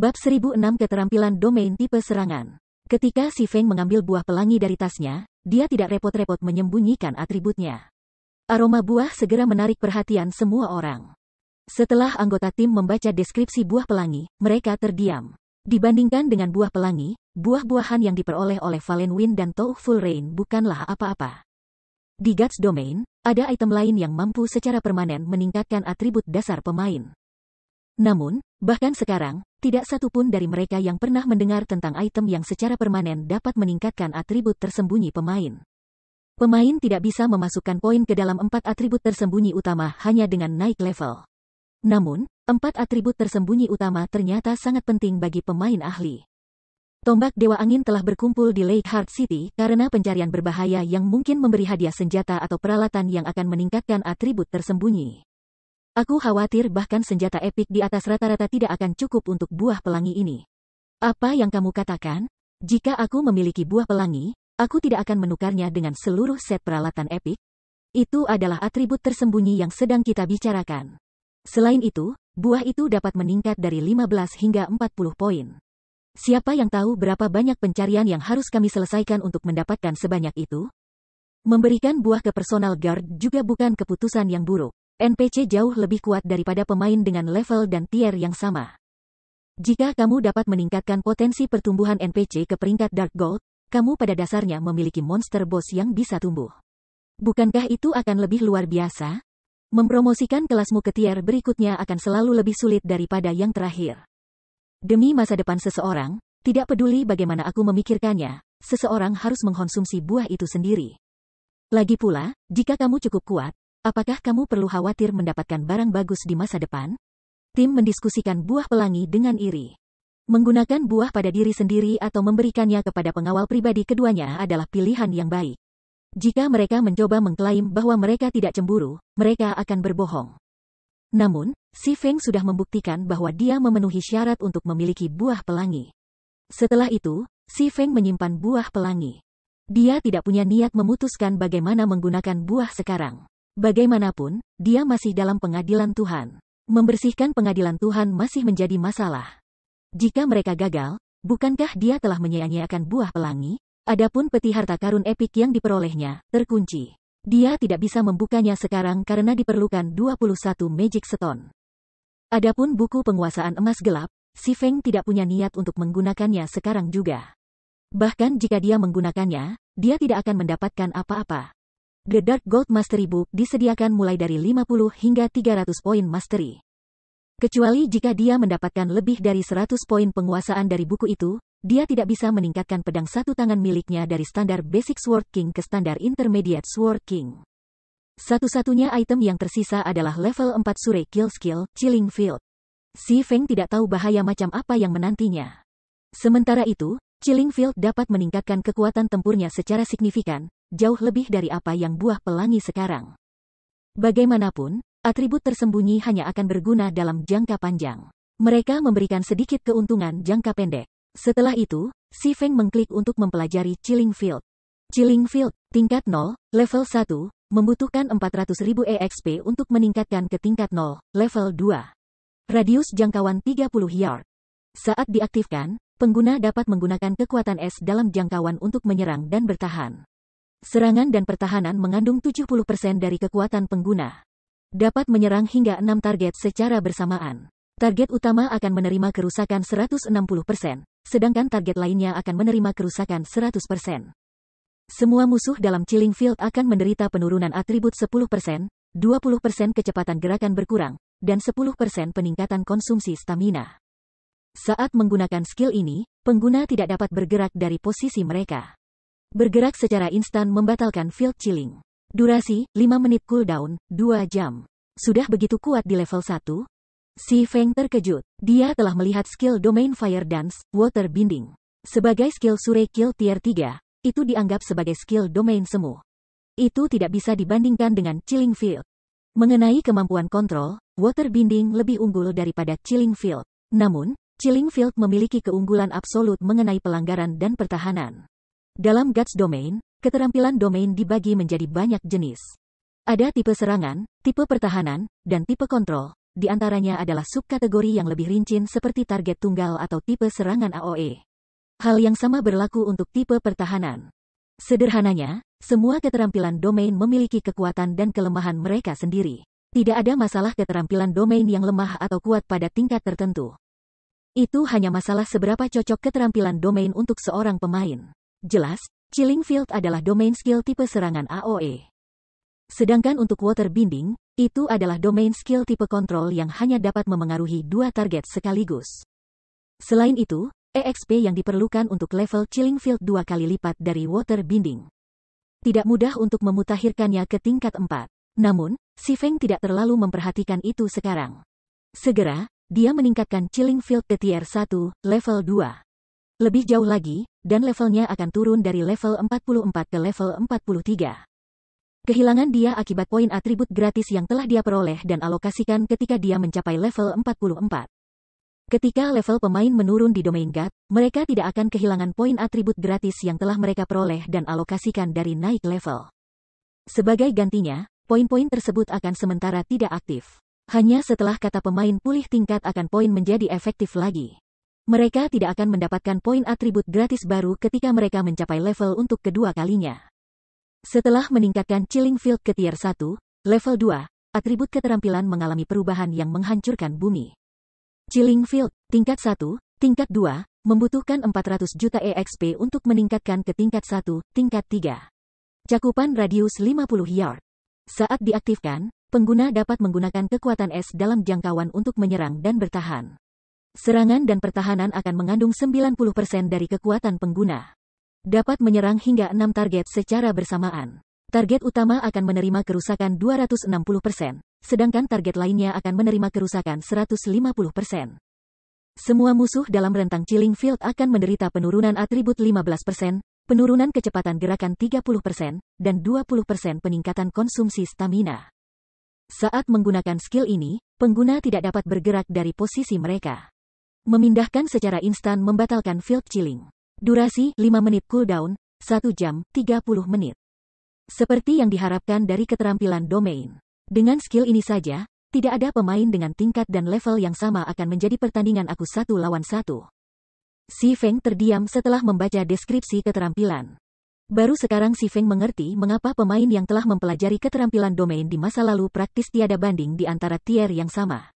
Bab 1006 Keterampilan Domain Tipe Serangan. Ketika si Feng mengambil buah pelangi dari tasnya, dia tidak repot-repot menyembunyikan atributnya. Aroma buah segera menarik perhatian semua orang. Setelah anggota tim membaca deskripsi buah pelangi, mereka terdiam. Dibandingkan dengan buah pelangi, buah-buahan yang diperoleh oleh Valen Wind dan Tou Full Rain bukanlah apa-apa. Di Guts Domain, ada item lain yang mampu secara permanen meningkatkan atribut dasar pemain. Namun, bahkan sekarang, tidak satu pun dari mereka yang pernah mendengar tentang item yang secara permanen dapat meningkatkan atribut tersembunyi pemain. Pemain tidak bisa memasukkan poin ke dalam 4 atribut tersembunyi utama hanya dengan naik level. Namun, 4 atribut tersembunyi utama ternyata sangat penting bagi pemain ahli. Tombak Dewa Angin telah berkumpul di Lake Heart City karena pencarian berbahaya yang mungkin memberi hadiah senjata atau peralatan yang akan meningkatkan atribut tersembunyi. Aku khawatir bahkan senjata epik di atas rata-rata tidak akan cukup untuk buah pelangi ini. Apa yang kamu katakan? Jika aku memiliki buah pelangi, aku tidak akan menukarnya dengan seluruh set peralatan epik? Itu adalah atribut tersembunyi yang sedang kita bicarakan. Selain itu, buah itu dapat meningkat dari 15 hingga 40 poin. Siapa yang tahu berapa banyak pencarian yang harus kami selesaikan untuk mendapatkan sebanyak itu? Memberikan buah ke personal guard juga bukan keputusan yang buruk. NPC jauh lebih kuat daripada pemain dengan level dan tier yang sama. Jika kamu dapat meningkatkan potensi pertumbuhan NPC ke peringkat Dark Gold, kamu pada dasarnya memiliki monster boss yang bisa tumbuh. Bukankah itu akan lebih luar biasa? Mempromosikan kelasmu ke tier berikutnya akan selalu lebih sulit daripada yang terakhir. Demi masa depan seseorang, tidak peduli bagaimana aku memikirkannya, seseorang harus mengkonsumsi buah itu sendiri. Lagi pula, jika kamu cukup kuat, apakah kamu perlu khawatir mendapatkan barang bagus di masa depan? Tim mendiskusikan buah pelangi dengan iri. Menggunakan buah pada diri sendiri atau memberikannya kepada pengawal pribadi keduanya adalah pilihan yang baik. Jika mereka mencoba mengklaim bahwa mereka tidak cemburu, mereka akan berbohong. Namun, si Feng sudah membuktikan bahwa dia memenuhi syarat untuk memiliki buah pelangi. Setelah itu, si Feng menyimpan buah pelangi. Dia tidak punya niat memutuskan bagaimana menggunakan buah sekarang. Bagaimanapun, dia masih dalam pengadilan Tuhan. Membersihkan pengadilan Tuhan masih menjadi masalah. Jika mereka gagal, bukankah dia telah menyia-nyiakan buah pelangi? Adapun peti harta karun epik yang diperolehnya, terkunci. Dia tidak bisa membukanya sekarang karena diperlukan 21 Magic Stone. Adapun buku penguasaan emas gelap, si Feng tidak punya niat untuk menggunakannya sekarang juga. Bahkan jika dia menggunakannya, dia tidak akan mendapatkan apa-apa. The Dark Gold Mastery Book disediakan mulai dari 50 hingga 300 poin mastery. Kecuali jika dia mendapatkan lebih dari 100 poin penguasaan dari buku itu, dia tidak bisa meningkatkan pedang satu tangan miliknya dari standar Basic Sword King ke standar Intermediate Sword King. Satu-satunya item yang tersisa adalah level 4 Sure Kill Skill, Chilling Field. Si Feng tidak tahu bahaya macam apa yang menantinya. Sementara itu, Chilling Field dapat meningkatkan kekuatan tempurnya secara signifikan, jauh lebih dari apa yang buah pelangi sekarang. Bagaimanapun, atribut tersembunyi hanya akan berguna dalam jangka panjang. Mereka memberikan sedikit keuntungan jangka pendek. Setelah itu, si Feng mengklik untuk mempelajari Chilling Field. Chilling Field, tingkat 0, level 1, membutuhkan 400.000 EXP untuk meningkatkan ke tingkat 0, level 2. Radius jangkauan 30 yard. Saat diaktifkan, pengguna dapat menggunakan kekuatan es dalam jangkauan untuk menyerang dan bertahan. Serangan dan pertahanan mengandung 70% dari kekuatan pengguna. Dapat menyerang hingga 6 target secara bersamaan. Target utama akan menerima kerusakan 160%, sedangkan target lainnya akan menerima kerusakan 100%. Semua musuh dalam Chilling Field akan menderita penurunan atribut 10%, 20% kecepatan gerakan berkurang, dan 10% peningkatan konsumsi stamina. Saat menggunakan skill ini, pengguna tidak dapat bergerak dari posisi mereka. Bergerak secara instan membatalkan field chilling. Durasi, 5 menit cooldown, 2 jam. Sudah begitu kuat di level 1? Si Feng terkejut. Dia telah melihat skill Domain Fire Dance, Water Binding. Sebagai skill Sure Kill tier 3, itu dianggap sebagai skill Domain Semu. Itu tidak bisa dibandingkan dengan Chilling Field. Mengenai kemampuan kontrol, Water Binding lebih unggul daripada Chilling Field. Namun, Chilling Field memiliki keunggulan absolut mengenai pelanggaran dan pertahanan. Dalam Guts Domain, keterampilan domain dibagi menjadi banyak jenis. Ada tipe serangan, tipe pertahanan, dan tipe kontrol. di antaranya adalah subkategori yang lebih rinci seperti target tunggal atau tipe serangan AOE. Hal yang sama berlaku untuk tipe pertahanan. Sederhananya, semua keterampilan domain memiliki kekuatan dan kelemahan mereka sendiri. Tidak ada masalah keterampilan domain yang lemah atau kuat pada tingkat tertentu. Itu hanya masalah seberapa cocok keterampilan domain untuk seorang pemain. Jelas, Chilling Field adalah domain skill tipe serangan AOE. Sedangkan untuk Waterbending, itu adalah domain skill tipe kontrol yang hanya dapat memengaruhi 2 target sekaligus. Selain itu, EXP yang diperlukan untuk level Chilling Field 2 kali lipat dari Waterbending. Tidak mudah untuk memutakhirkannya ke tingkat 4. Namun, si Feng tidak terlalu memperhatikan itu sekarang. Segera, dia meningkatkan Chilling Field ke tier 1, level 2. Lebih jauh lagi, dan levelnya akan turun dari level 44 ke level 43. Kehilangan dia akibat poin atribut gratis yang telah dia peroleh dan alokasikan ketika dia mencapai level 44. Ketika level pemain menurun di domain God, mereka tidak akan kehilangan poin atribut gratis yang telah mereka peroleh dan alokasikan dari naik level. Sebagai gantinya, poin-poin tersebut akan sementara tidak aktif. Hanya setelah kata pemain pulih tingkat akan poin menjadi efektif lagi. Mereka tidak akan mendapatkan poin atribut gratis baru ketika mereka mencapai level untuk kedua kalinya. Setelah meningkatkan Chilling Field ke tier 1, level 2, atribut keterampilan mengalami perubahan yang menghancurkan bumi. Chilling Field, tingkat 1, tingkat 2, membutuhkan 400 juta EXP untuk meningkatkan ke tingkat 1, tingkat 3. Cakupan radius 50 yard. Saat diaktifkan, pengguna dapat menggunakan kekuatan es dalam jangkauan untuk menyerang dan bertahan. Serangan dan pertahanan akan mengandung 90% dari kekuatan pengguna. Dapat menyerang hingga 6 target secara bersamaan. Target utama akan menerima kerusakan 260%, sedangkan target lainnya akan menerima kerusakan 150%. Semua musuh dalam rentang Chilling Field akan menderita penurunan atribut 15%, penurunan kecepatan gerakan 30%, dan 20% peningkatan konsumsi stamina. Saat menggunakan skill ini, pengguna tidak dapat bergerak dari posisi mereka. Memindahkan secara instan membatalkan field chilling. Durasi 5 menit cooldown, 1 jam, 30 menit. Seperti yang diharapkan dari keterampilan domain. Dengan skill ini saja, tidak ada pemain dengan tingkat dan level yang sama akan menjadi pertandingan aku 1 lawan 1. Si Feng terdiam setelah membaca deskripsi keterampilan. Baru sekarang si Feng mengerti mengapa pemain yang telah mempelajari keterampilan domain di masa lalu praktis tiada banding di antara tier yang sama.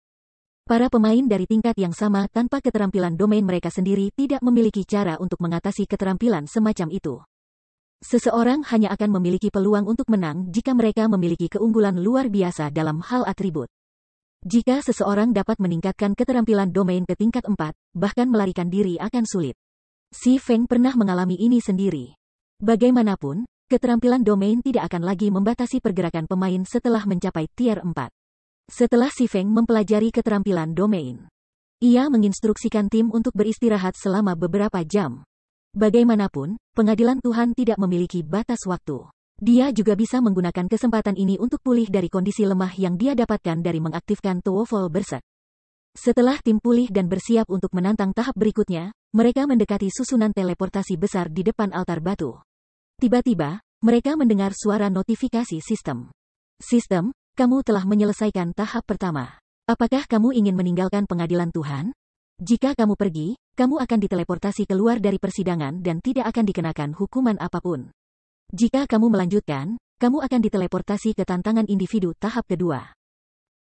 Para pemain dari tingkat yang sama tanpa keterampilan domain mereka sendiri tidak memiliki cara untuk mengatasi keterampilan semacam itu. Seseorang hanya akan memiliki peluang untuk menang jika mereka memiliki keunggulan luar biasa dalam hal atribut. Jika seseorang dapat meningkatkan keterampilan domain ke tingkat 4, bahkan melarikan diri akan sulit. Si Feng pernah mengalami ini sendiri. Bagaimanapun, keterampilan domain tidak akan lagi membatasi pergerakan pemain setelah mencapai tier 4. Setelah si Feng mempelajari keterampilan domain, ia menginstruksikan tim untuk beristirahat selama beberapa jam. Bagaimanapun, pengadilan Tuhan tidak memiliki batas waktu. Dia juga bisa menggunakan kesempatan ini untuk pulih dari kondisi lemah yang dia dapatkan dari mengaktifkan Towerfall Berserk. Setelah tim pulih dan bersiap untuk menantang tahap berikutnya, mereka mendekati susunan teleportasi besar di depan altar batu. Tiba-tiba, mereka mendengar suara notifikasi sistem. Sistem, kamu telah menyelesaikan tahap pertama. Apakah kamu ingin meninggalkan pengadilan Tuhan? Jika kamu pergi, kamu akan diteleportasi keluar dari persidangan dan tidak akan dikenakan hukuman apapun. Jika kamu melanjutkan, kamu akan diteleportasi ke tantangan individu tahap kedua.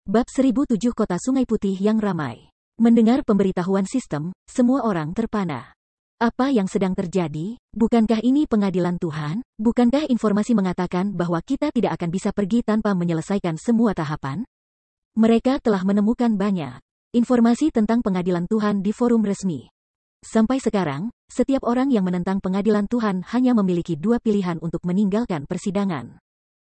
Bab 1007 Kota Sungai Putih yang ramai. Mendengar pemberitahuan sistem, semua orang terpana. Apa yang sedang terjadi? Bukankah ini pengadilan Tuhan? Bukankah informasi mengatakan bahwa kita tidak akan bisa pergi tanpa menyelesaikan semua tahapan? Mereka telah menemukan banyak informasi tentang pengadilan Tuhan di forum resmi. Sampai sekarang, setiap orang yang menentang pengadilan Tuhan hanya memiliki 2 pilihan untuk meninggalkan persidangan.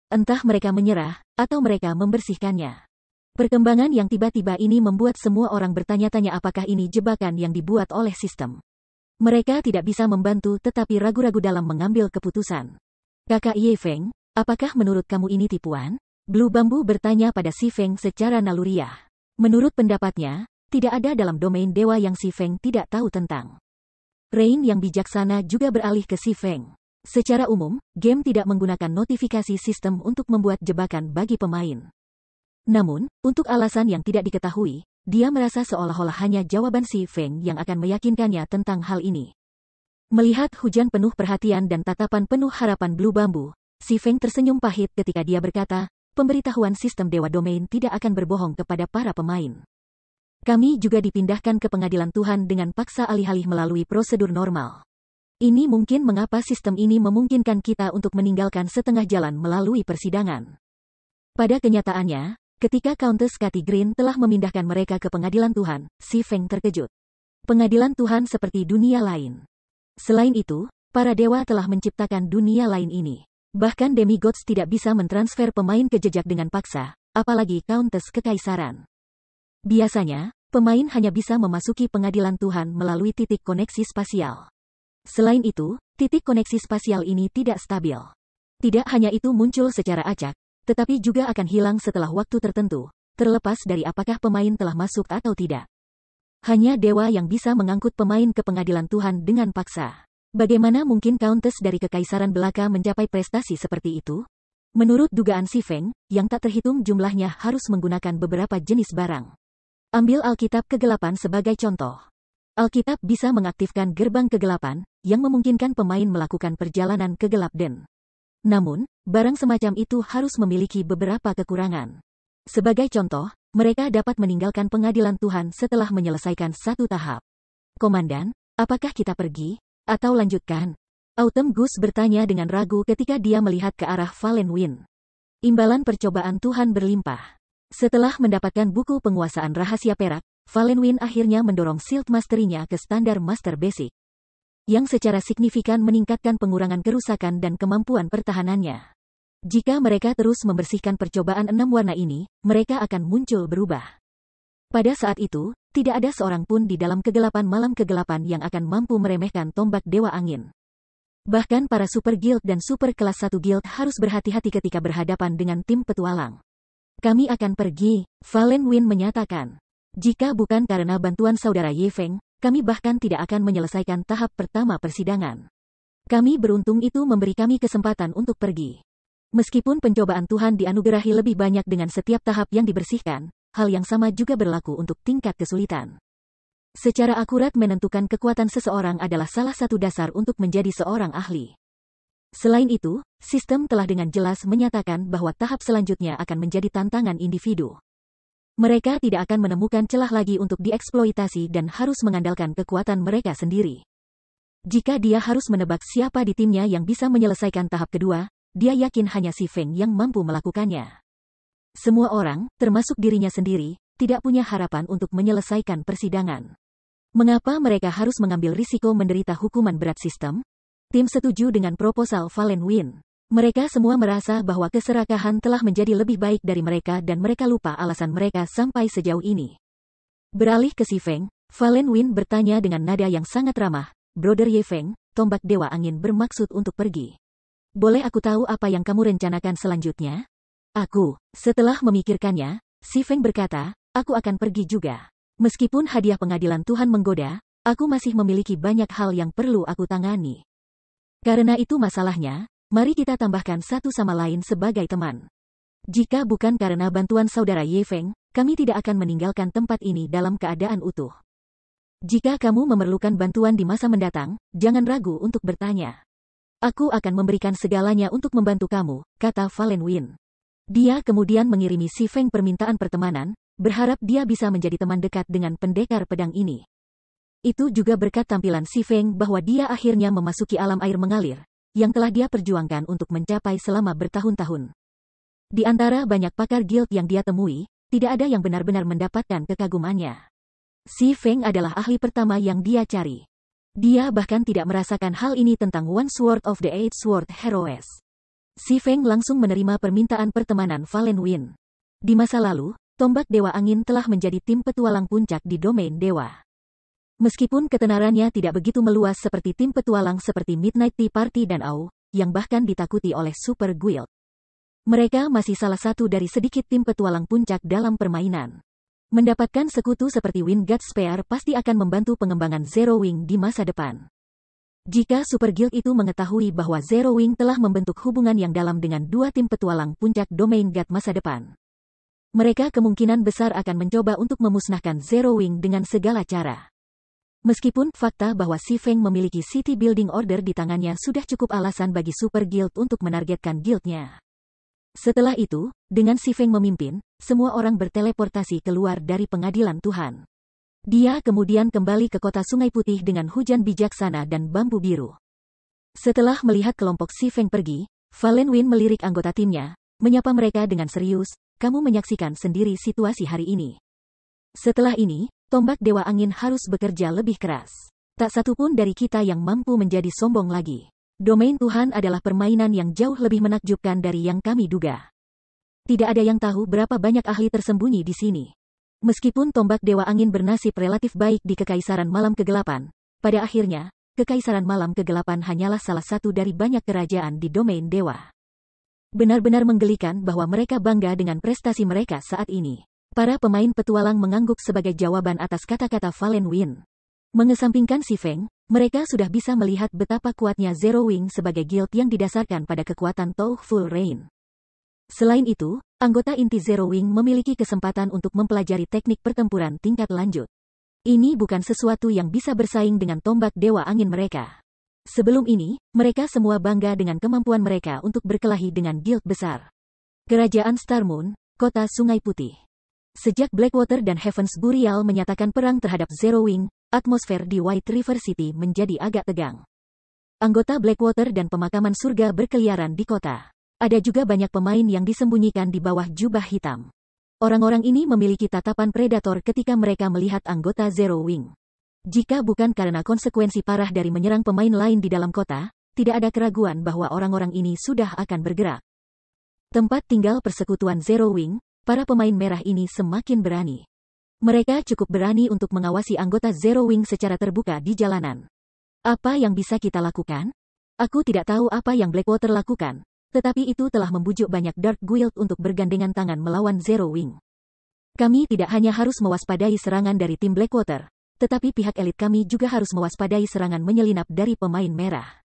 Entah mereka menyerah, atau mereka membersihkannya. Perkembangan yang tiba-tiba ini membuat semua orang bertanya-tanya apakah ini jebakan yang dibuat oleh sistem. Mereka tidak bisa membantu tetapi ragu-ragu dalam mengambil keputusan. Kakak Ye Feng, apakah menurut kamu ini tipuan? Blue Bamboo bertanya pada Si Feng secara naluriah. Menurut pendapatnya, tidak ada dalam domain dewa yang Si Feng tidak tahu tentang. Rain yang bijaksana juga beralih ke Si Feng. Secara umum, game tidak menggunakan notifikasi sistem untuk membuat jebakan bagi pemain. Namun, untuk alasan yang tidak diketahui, dia merasa seolah-olah hanya jawaban si Feng yang akan meyakinkannya tentang hal ini. Melihat hujan penuh perhatian dan tatapan penuh harapan Blue Bamboo, si Feng tersenyum pahit ketika dia berkata, pemberitahuan sistem Dewa Domain tidak akan berbohong kepada para pemain. Kami juga dipindahkan ke pengadilan Tuhan dengan paksa alih-alih melalui prosedur normal. Ini mungkin mengapa sistem ini memungkinkan kita untuk meninggalkan setengah jalan melalui persidangan. Pada kenyataannya, ketika Countess Cathy Green telah memindahkan mereka ke pengadilan Tuhan, si Feng terkejut. Pengadilan Tuhan seperti dunia lain. Selain itu, para dewa telah menciptakan dunia lain ini. Bahkan demigods tidak bisa mentransfer pemain ke jejak dengan paksa, apalagi Countess Kekaisaran. Biasanya, pemain hanya bisa memasuki pengadilan Tuhan melalui titik koneksi spasial. Selain itu, titik koneksi spasial ini tidak stabil. Tidak hanya itu muncul secara acak, tetapi juga akan hilang setelah waktu tertentu, terlepas dari apakah pemain telah masuk atau tidak. Hanya dewa yang bisa mengangkut pemain ke pengadilan Tuhan dengan paksa. Bagaimana mungkin Countess dari Kekaisaran Belaka mencapai prestasi seperti itu? Menurut dugaan si Feng, yang tak terhitung jumlahnya harus menggunakan beberapa jenis barang. Ambil Alkitab Kegelapan sebagai contoh. Alkitab bisa mengaktifkan gerbang kegelapan, yang memungkinkan pemain melakukan perjalanan ke gelap den. Namun, barang semacam itu harus memiliki beberapa kekurangan. Sebagai contoh, mereka dapat meninggalkan pengadilan Tuhan setelah menyelesaikan satu tahap. Komandan, apakah kita pergi? Atau lanjutkan? Autumn Goose bertanya dengan ragu ketika dia melihat ke arah Fallen Wind. Imbalan percobaan Tuhan berlimpah. Setelah mendapatkan buku penguasaan rahasia perak, Fallen Wind akhirnya mendorong Shield Mastery-nya ke standar Master Basic, yang secara signifikan meningkatkan pengurangan kerusakan dan kemampuan pertahanannya. Jika mereka terus membersihkan percobaan 6 warna ini, mereka akan muncul berubah. Pada saat itu, tidak ada seorang pun di dalam kegelapan malam kegelapan yang akan mampu meremehkan tombak Dewa Angin. Bahkan para Super Guild dan Super Kelas 1 Guild harus berhati-hati ketika berhadapan dengan tim petualang. Kami akan pergi, Fallen Wind menyatakan. Jika bukan karena bantuan saudara Ye Feng, kami bahkan tidak akan menyelesaikan tahap pertama persidangan. Kami beruntung itu memberi kami kesempatan untuk pergi. Meskipun pencobaan Tuhan dianugerahi lebih banyak dengan setiap tahap yang dibersihkan, hal yang sama juga berlaku untuk tingkat kesulitan. Secara akurat menentukan kekuatan seseorang adalah salah satu dasar untuk menjadi seorang ahli. Selain itu, sistem telah dengan jelas menyatakan bahwa tahap selanjutnya akan menjadi tantangan individu. Mereka tidak akan menemukan celah lagi untuk dieksploitasi dan harus mengandalkan kekuatan mereka sendiri. Jika dia harus menebak siapa di timnya yang bisa menyelesaikan tahap kedua, dia yakin hanya si Feng yang mampu melakukannya. Semua orang, termasuk dirinya sendiri, tidak punya harapan untuk menyelesaikan persidangan. Mengapa mereka harus mengambil risiko menderita hukuman berat sistem? Tim setuju dengan proposal Fallen Wind. Mereka semua merasa bahwa keserakahan telah menjadi lebih baik dari mereka dan mereka lupa alasan mereka sampai sejauh ini. Beralih ke si Feng, Fallen Wind bertanya dengan nada yang sangat ramah, Brother Ye Feng, tombak Dewa Angin bermaksud untuk pergi. Boleh aku tahu apa yang kamu rencanakan selanjutnya? Setelah memikirkannya, si Feng berkata, aku akan pergi juga. Meskipun hadiah pengadilan Tuhan menggoda, aku masih memiliki banyak hal yang perlu aku tangani. Karena itu masalahnya, mari kita tambahkan satu sama lain sebagai teman. Jika bukan karena bantuan saudara Ye Feng, kami tidak akan meninggalkan tempat ini dalam keadaan utuh. Jika kamu memerlukan bantuan di masa mendatang, jangan ragu untuk bertanya. Aku akan memberikan segalanya untuk membantu kamu, kata Fallen Wind. Dia kemudian mengirimi si Feng permintaan pertemanan, berharap dia bisa menjadi teman dekat dengan pendekar pedang ini. Itu juga berkat tampilan si Feng bahwa dia akhirnya memasuki alam air mengalir, yang telah dia perjuangkan untuk mencapai selama bertahun-tahun. Di antara banyak pakar guild yang dia temui, tidak ada yang benar-benar mendapatkan kekagumannya. Si Feng adalah ahli pertama yang dia cari. Dia bahkan tidak merasakan hal ini tentang One Sword of the Eight Sword Heroes. Si Feng langsung menerima permintaan pertemanan Fallen Wind. Di masa lalu, tombak Dewa Angin telah menjadi tim petualang puncak di domain dewa. Meskipun ketenarannya tidak begitu meluas seperti tim petualang seperti Midnight Tea Party dan AU, yang bahkan ditakuti oleh Super Guild. Mereka masih salah satu dari sedikit tim petualang puncak dalam permainan. Mendapatkan sekutu seperti Winged Spear pasti akan membantu pengembangan Zero Wing di masa depan. Jika Super Guild itu mengetahui bahwa Zero Wing telah membentuk hubungan yang dalam dengan dua tim petualang puncak domain God masa depan, Mereka kemungkinan besar akan mencoba untuk memusnahkan Zero Wing dengan segala cara. Meskipun fakta bahwa Si Feng memiliki City Building Order di tangannya sudah cukup alasan bagi Super Guild untuk menargetkan guildnya. Setelah itu, dengan Si Feng memimpin, semua orang berteleportasi keluar dari pengadilan Tuhan. Dia kemudian kembali ke kota Sungai Putih dengan hujan bijaksana dan bambu biru. Setelah melihat kelompok Si Feng pergi, Valen Win melirik anggota timnya, menyapa mereka dengan serius, "Kamu menyaksikan sendiri situasi hari ini. Setelah ini, tombak Dewa Angin harus bekerja lebih keras. Tak satu pun dari kita yang mampu menjadi sombong lagi. Domain Tuhan adalah permainan yang jauh lebih menakjubkan dari yang kami duga. Tidak ada yang tahu berapa banyak ahli tersembunyi di sini. Meskipun tombak Dewa Angin bernasib relatif baik di Kekaisaran Malam Kegelapan, pada akhirnya, Kekaisaran Malam Kegelapan hanyalah salah satu dari banyak kerajaan di domain dewa. Benar-benar menggelikan bahwa mereka bangga dengan prestasi mereka saat ini." Para pemain petualang mengangguk sebagai jawaban atas kata-kata Valen Win. Mengesampingkan Si Feng, mereka sudah bisa melihat betapa kuatnya Zero Wing sebagai guild yang didasarkan pada kekuatan Tao Full Rain. Selain itu, anggota inti Zero Wing memiliki kesempatan untuk mempelajari teknik pertempuran tingkat lanjut. Ini bukan sesuatu yang bisa bersaing dengan tombak Dewa Angin mereka. Sebelum ini, mereka semua bangga dengan kemampuan mereka untuk berkelahi dengan guild besar. Kerajaan Star Moon, Kota Sungai Putih. Sejak Blackwater dan Heaven's Burial menyatakan perang terhadap Zero Wing, atmosfer di White River City menjadi agak tegang. Anggota Blackwater dan pemakaman surga berkeliaran di kota. Ada juga banyak pemain yang disembunyikan di bawah jubah hitam. Orang-orang ini memiliki tatapan predator ketika mereka melihat anggota Zero Wing. Jika bukan karena konsekuensi parah dari menyerang pemain lain di dalam kota, tidak ada keraguan bahwa orang-orang ini sudah akan bergerak. Tempat tinggal persekutuan Zero Wing, para pemain merah ini semakin berani. Mereka cukup berani untuk mengawasi anggota Zero Wing secara terbuka di jalanan. Apa yang bisa kita lakukan? Aku tidak tahu apa yang Blackwater lakukan, tetapi itu telah membujuk banyak Dark Guild untuk bergandengan tangan melawan Zero Wing. Kami tidak hanya harus mewaspadai serangan dari tim Blackwater, tetapi pihak elit kami juga harus mewaspadai serangan menyelinap dari pemain merah.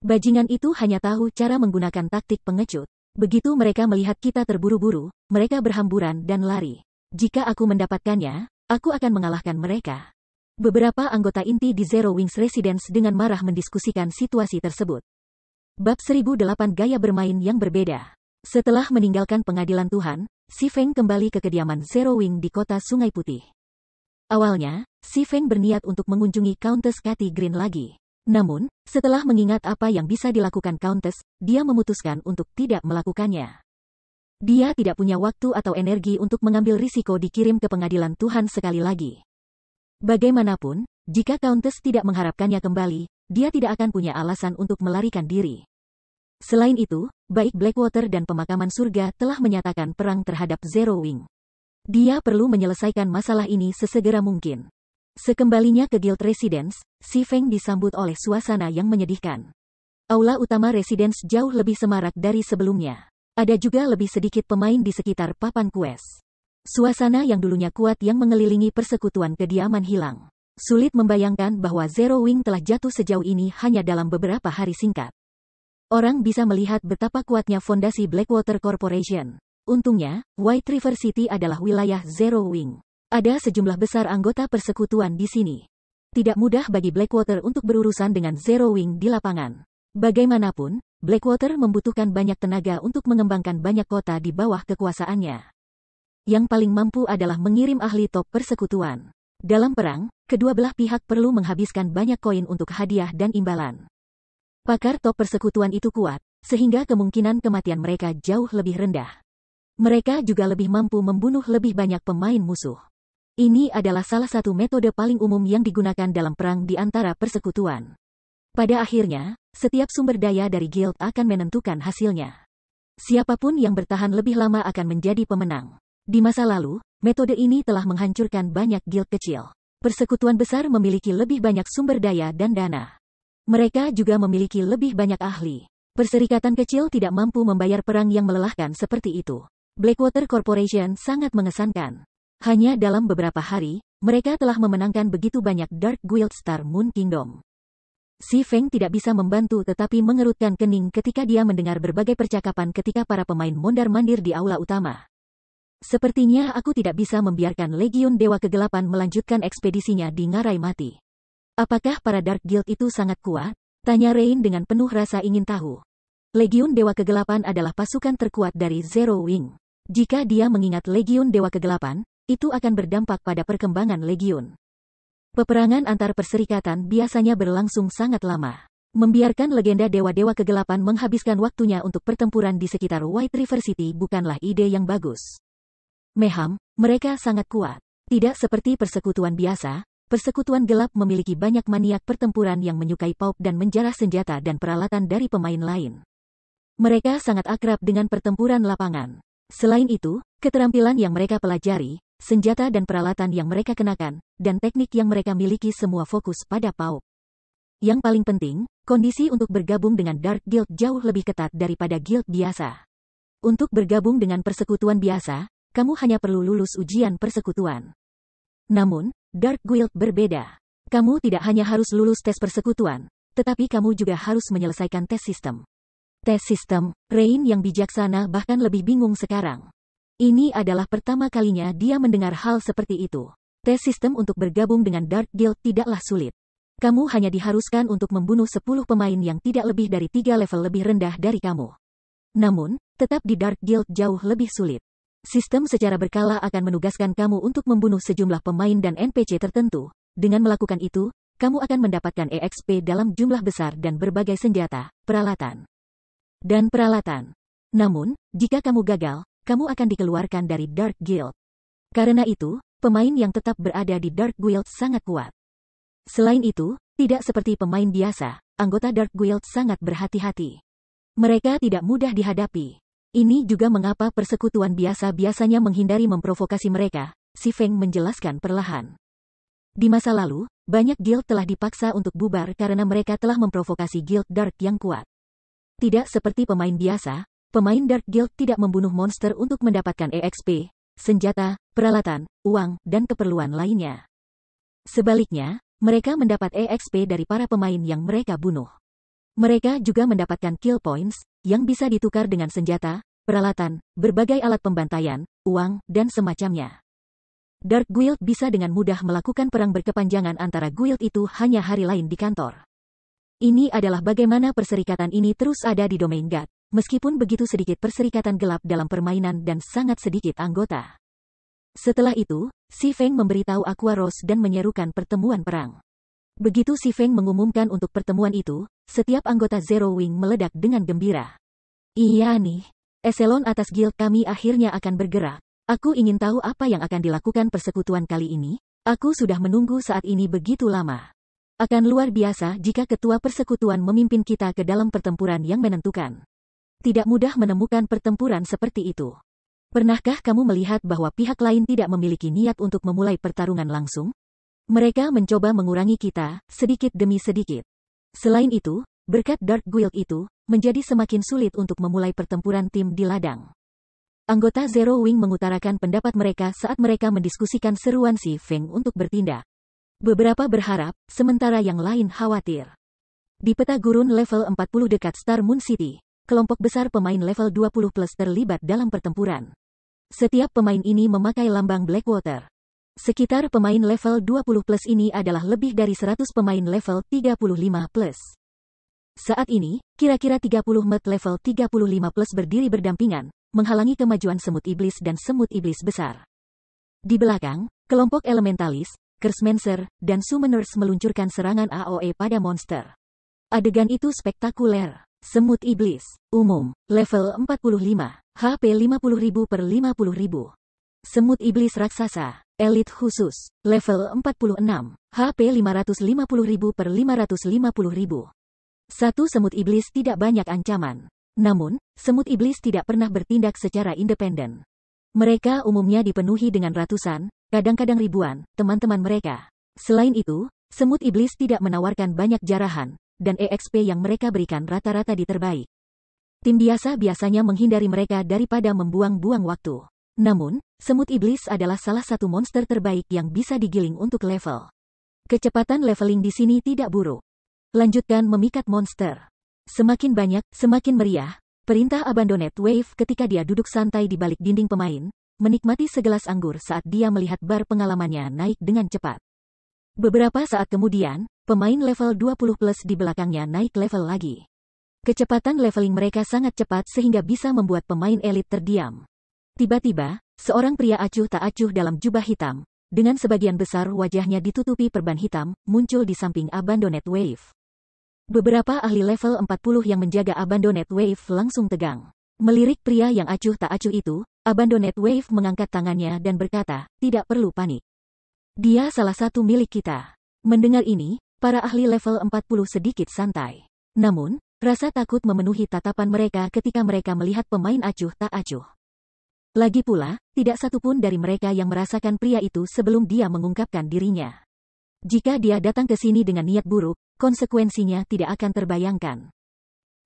Bajingan itu hanya tahu cara menggunakan taktik pengecut. Begitu mereka melihat kita terburu-buru, mereka berhamburan dan lari. Jika aku mendapatkannya, aku akan mengalahkan mereka. Beberapa anggota inti di Zero Wings Residence dengan marah mendiskusikan situasi tersebut. Bab 1008 Gaya bermain yang berbeda. Setelah meninggalkan pengadilan Tuhan, Si Feng kembali ke kediaman Zero Wing di kota Sungai Putih. Awalnya, Si Feng berniat untuk mengunjungi Countess Cathy Green lagi. Namun, setelah mengingat apa yang bisa dilakukan Countess, dia memutuskan untuk tidak melakukannya. Dia tidak punya waktu atau energi untuk mengambil risiko dikirim ke pengadilan Tuhan sekali lagi. Bagaimanapun, jika Countess tidak mengharapkannya kembali, dia tidak akan punya alasan untuk melarikan diri. Selain itu, baik Blackwater dan pemakaman surga telah menyatakan perang terhadap Zero Wing. Dia perlu menyelesaikan masalah ini sesegera mungkin. Sekembalinya ke Guild Residence, Si Feng disambut oleh suasana yang menyedihkan. Aula utama Residence jauh lebih semarak dari sebelumnya. Ada juga lebih sedikit pemain di sekitar papan quest. Suasana yang dulunya kuat yang mengelilingi persekutuan kediaman hilang. Sulit membayangkan bahwa Zero Wing telah jatuh sejauh ini hanya dalam beberapa hari singkat. Orang bisa melihat betapa kuatnya fondasi Blackwater Corporation. Untungnya, White River City adalah wilayah Zero Wing. Ada sejumlah besar anggota persekutuan di sini. Tidak mudah bagi Blackwater untuk berurusan dengan Zero Wing di lapangan. Bagaimanapun, Blackwater membutuhkan banyak tenaga untuk mengembangkan banyak kota di bawah kekuasaannya. Yang paling mampu adalah mengirim ahli top persekutuan. Dalam perang, kedua belah pihak perlu menghabiskan banyak koin untuk hadiah dan imbalan. Pakar top persekutuan itu kuat, sehingga kemungkinan kematian mereka jauh lebih rendah. Mereka juga lebih mampu membunuh lebih banyak pemain musuh. Ini adalah salah satu metode paling umum yang digunakan dalam perang di antara persekutuan. Pada akhirnya, setiap sumber daya dari guild akan menentukan hasilnya. Siapapun yang bertahan lebih lama akan menjadi pemenang. Di masa lalu, metode ini telah menghancurkan banyak guild kecil. Persekutuan besar memiliki lebih banyak sumber daya dan dana. Mereka juga memiliki lebih banyak ahli. Perserikatan kecil tidak mampu membayar perang yang melelahkan seperti itu. Blackwater Corporation sangat mengesankan. Hanya dalam beberapa hari, mereka telah memenangkan begitu banyak Dark Guild Star Moon Kingdom. Si Feng tidak bisa membantu tetapi mengerutkan kening ketika dia mendengar berbagai percakapan ketika para pemain mondar-mandir di aula utama. Sepertinya aku tidak bisa membiarkan Legiun Dewa Kegelapan melanjutkan ekspedisinya di ngarai mati. Apakah para Dark Guild itu sangat kuat? Tanya Rain dengan penuh rasa ingin tahu. Legiun Dewa Kegelapan adalah pasukan terkuat dari Zero Wing. Jika dia mengingat Legiun Dewa Kegelapan, itu akan berdampak pada perkembangan Legiun. Peperangan antar perserikatan biasanya berlangsung sangat lama. Membiarkan legenda Dewa-Dewa Kegelapan menghabiskan waktunya untuk pertempuran di sekitar White River City bukanlah ide yang bagus. Meham, mereka sangat kuat. Tidak seperti persekutuan biasa, persekutuan gelap memiliki banyak maniak pertempuran yang menyukai paup dan menjarah senjata dan peralatan dari pemain lain. Mereka sangat akrab dengan pertempuran lapangan. Selain itu, keterampilan yang mereka pelajari, senjata dan peralatan yang mereka kenakan, dan teknik yang mereka miliki semua fokus pada paup. Yang paling penting, kondisi untuk bergabung dengan Dark Guild jauh lebih ketat daripada guild biasa. Untuk bergabung dengan persekutuan biasa, kamu hanya perlu lulus ujian persekutuan. Namun, Dark Guild berbeda. Kamu tidak hanya harus lulus tes persekutuan, tetapi kamu juga harus menyelesaikan tes sistem. Tes sistem, Rain yang bijaksana bahkan lebih bingung sekarang. Ini adalah pertama kalinya dia mendengar hal seperti itu. Tes sistem untuk bergabung dengan Dark Guild tidaklah sulit. Kamu hanya diharuskan untuk membunuh 10 pemain yang tidak lebih dari 3 level lebih rendah dari kamu. Namun, tetap di Dark Guild jauh lebih sulit. Sistem secara berkala akan menugaskan kamu untuk membunuh sejumlah pemain dan NPC tertentu. Dengan melakukan itu, kamu akan mendapatkan EXP dalam jumlah besar dan berbagai senjata, peralatan, dan peralatan. Namun, jika kamu gagal, kamu akan dikeluarkan dari Dark Guild. Karena itu, pemain yang tetap berada di Dark Guild sangat kuat. Selain itu, tidak seperti pemain biasa, anggota Dark Guild sangat berhati-hati. Mereka tidak mudah dihadapi. Ini juga mengapa persekutuan biasa biasanya menghindari memprovokasi mereka, si Feng menjelaskan perlahan. Di masa lalu, banyak guild telah dipaksa untuk bubar karena mereka telah memprovokasi guild Dark yang kuat. Tidak seperti pemain biasa, pemain Dark Guild tidak membunuh monster untuk mendapatkan EXP, senjata, peralatan, uang, dan keperluan lainnya. Sebaliknya, mereka mendapat EXP dari para pemain yang mereka bunuh. Mereka juga mendapatkan kill points, yang bisa ditukar dengan senjata, peralatan, berbagai alat pembantaian, uang, dan semacamnya. Dark Guild bisa dengan mudah melakukan perang berkepanjangan antara guild itu hanya hari lain di kantor. Ini adalah bagaimana perserikatan ini terus ada di domain God, meskipun begitu sedikit perserikatan gelap dalam permainan dan sangat sedikit anggota. Setelah itu, si Feng memberitahu Aqua Rose dan menyerukan pertemuan perang. Begitu si Feng mengumumkan untuk pertemuan itu, setiap anggota Zero Wing meledak dengan gembira. Iya nih, eselon atas guild kami akhirnya akan bergerak. Aku ingin tahu apa yang akan dilakukan persekutuan kali ini. Aku sudah menunggu saat ini begitu lama. Akan luar biasa jika ketua persekutuan memimpin kita ke dalam pertempuran yang menentukan. Tidak mudah menemukan pertempuran seperti itu. Pernahkah kamu melihat bahwa pihak lain tidak memiliki niat untuk memulai pertarungan langsung? Mereka mencoba mengurangi kita, sedikit demi sedikit. Selain itu, berkat Dark Guild itu, menjadi semakin sulit untuk memulai pertempuran tim di ladang. Anggota Zero Wing mengutarakan pendapat mereka saat mereka mendiskusikan seruan si Feng untuk bertindak. Beberapa berharap, sementara yang lain khawatir. Di peta gurun level 40 dekat Star Moon City, kelompok besar pemain level 20 plus terlibat dalam pertempuran. Setiap pemain ini memakai lambang Blackwater. Sekitar pemain level 20 plus ini adalah lebih dari 100 pemain level 35 plus. Saat ini, kira-kira 30 mat level 35 plus berdiri berdampingan, menghalangi kemajuan semut iblis dan semut iblis besar. Di belakang, kelompok elementalis, Cursemancer, dan Summoners meluncurkan serangan AOE pada monster. Adegan itu spektakuler. Semut iblis, umum, level 45, HP 50.000 per 50.000. Semut iblis raksasa, elit khusus, level 46, HP 550.000 per 550.000. Satu semut iblis tidak banyak ancaman. Namun, semut iblis tidak pernah bertindak secara independen. Mereka umumnya dipenuhi dengan ratusan, kadang-kadang ribuan, teman-teman mereka. Selain itu, semut iblis tidak menawarkan banyak jarahan, dan EXP yang mereka berikan rata-rata di terbaik. Tim biasa biasanya menghindari mereka daripada membuang-buang waktu. Namun, semut iblis adalah salah satu monster terbaik yang bisa digiling untuk level. Kecepatan leveling di sini tidak buruk. Lanjutkan memikat monster. Semakin banyak, semakin meriah. Perintah Abandoned Wave ketika dia duduk santai di balik dinding pemain, menikmati segelas anggur saat dia melihat bar pengalamannya naik dengan cepat. Beberapa saat kemudian, pemain level 20 plus di belakangnya naik level lagi. Kecepatan leveling mereka sangat cepat sehingga bisa membuat pemain elit terdiam. Tiba-tiba, seorang pria acuh tak acuh dalam jubah hitam, dengan sebagian besar wajahnya ditutupi perban hitam, muncul di samping Abandoned Wave. Beberapa ahli level 40 yang menjaga Abandoned Wave langsung tegang. Melirik pria yang acuh tak acuh itu, Abandoned Wave mengangkat tangannya dan berkata, "Tidak perlu panik. Dia salah satu milik kita." Mendengar ini, para ahli level 40 sedikit santai. Namun, rasa takut memenuhi tatapan mereka ketika mereka melihat pemain acuh tak acuh. Lagi pula, tidak satupun dari mereka yang merasakan pria itu sebelum dia mengungkapkan dirinya. Jika dia datang ke sini dengan niat buruk, konsekuensinya tidak akan terbayangkan.